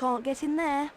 Can't get in there.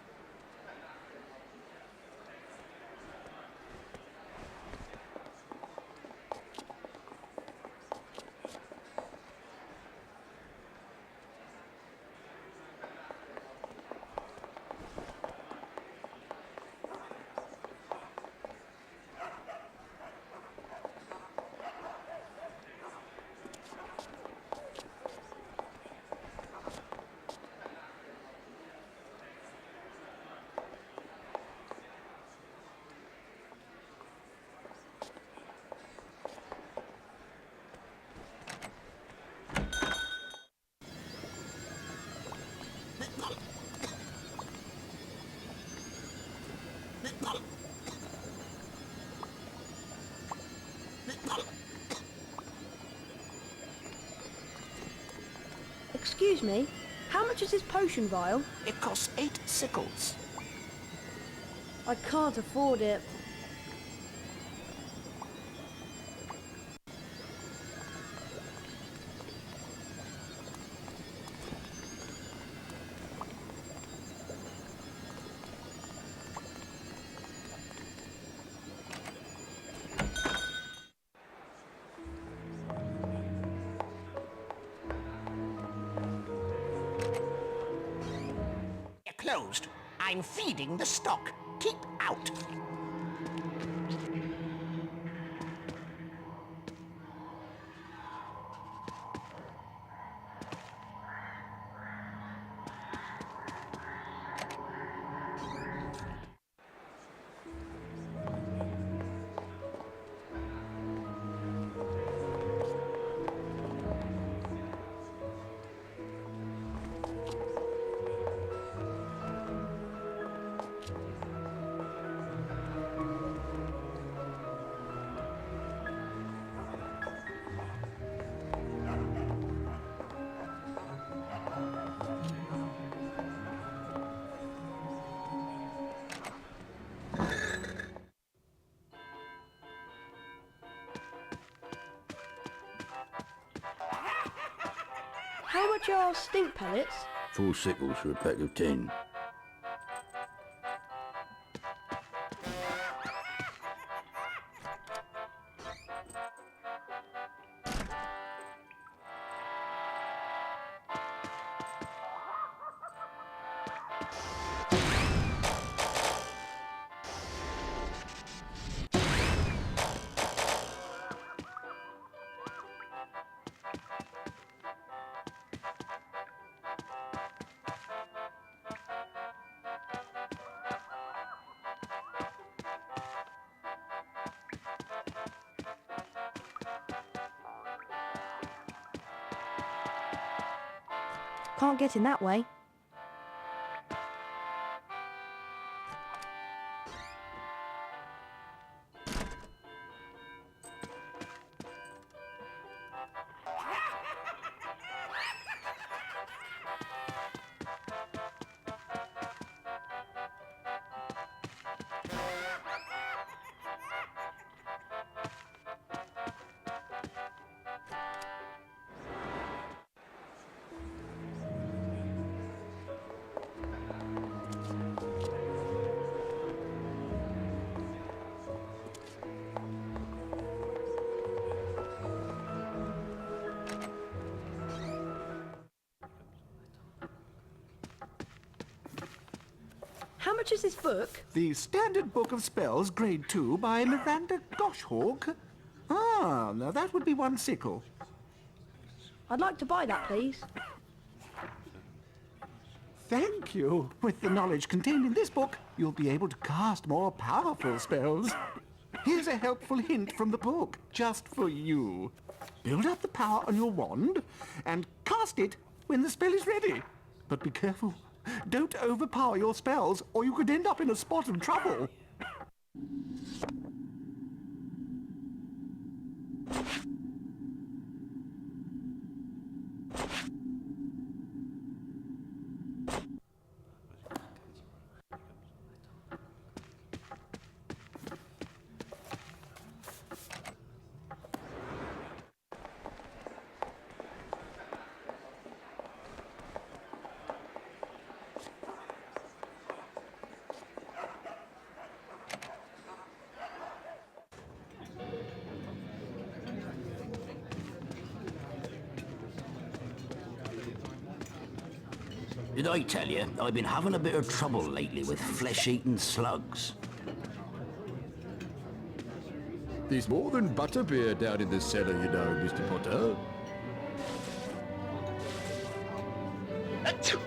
Excuse me, how much is this potion vial? It costs 8 sickles. I can't afford it. You're closed. I'm feeding the stock. Keep out. How much are stink pellets? 4 sickles for a pack of 10. Can't get in that way. How much is this book? The Standard Book of Spells, Grade 2, by Miranda Goshawk. Ah, now that would be 1 sickle. I'd like to buy that, please. Thank you. With the knowledge contained in this book, you'll be able to cast more powerful spells. Here's a helpful hint from the book, just for you. Build up the power on your wand and cast it when the spell is ready. But be careful. Don't overpower your spells, or you could end up in a spot of trouble. Did I tell you, I've been having a bit of trouble lately with flesh-eating slugs. There's more than butterbeer down in the cellar, you know, Mr. Potter. Achoo!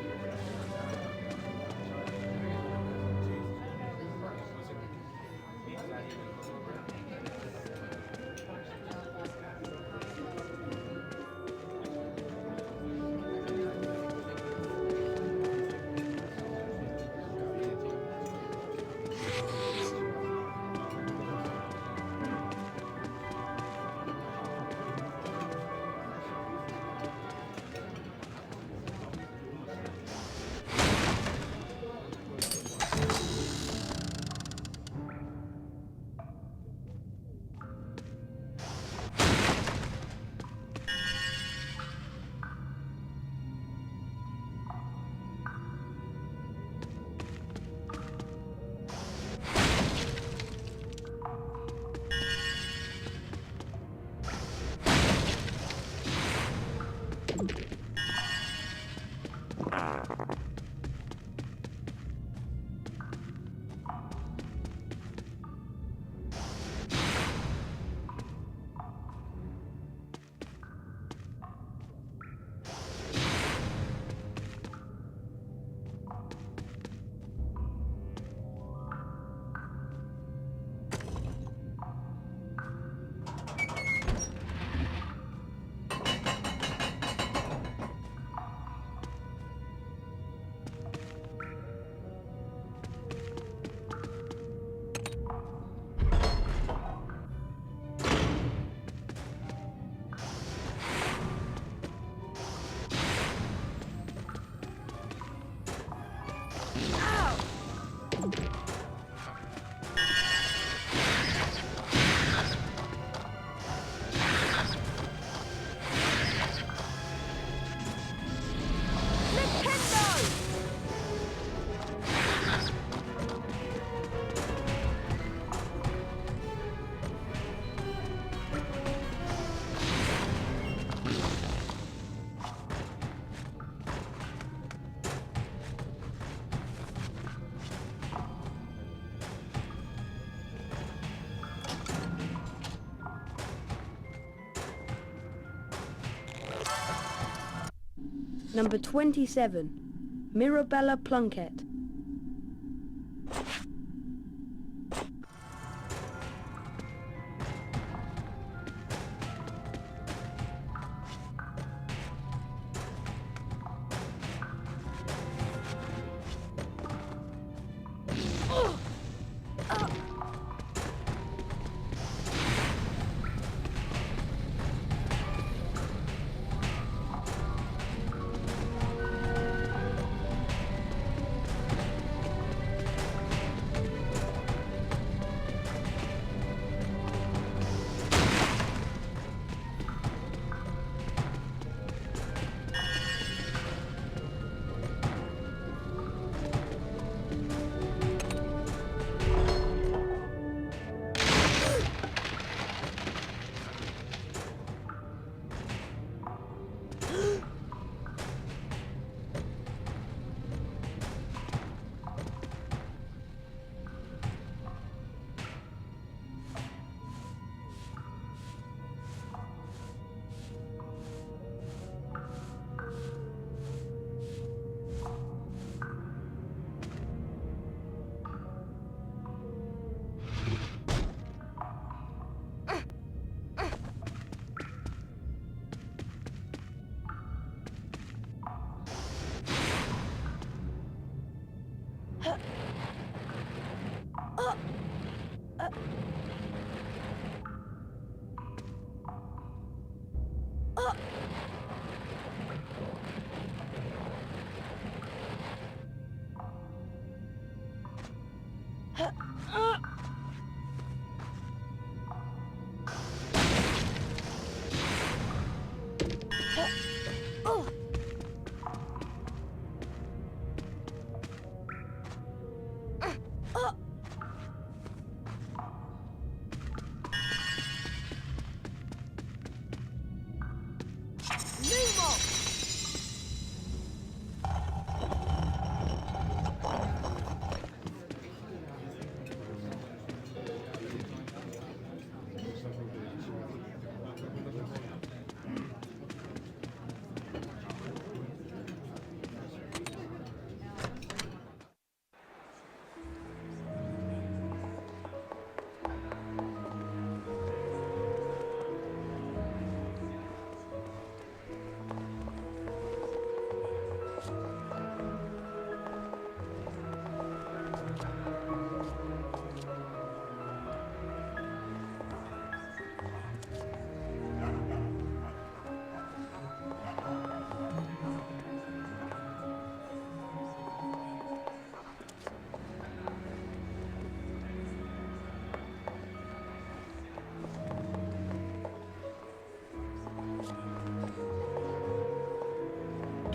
Number 27, Mirabella Plunkett.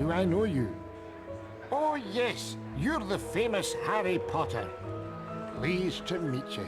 Do I know you? Oh, yes, you're the famous Harry Potter. Pleased to meet you.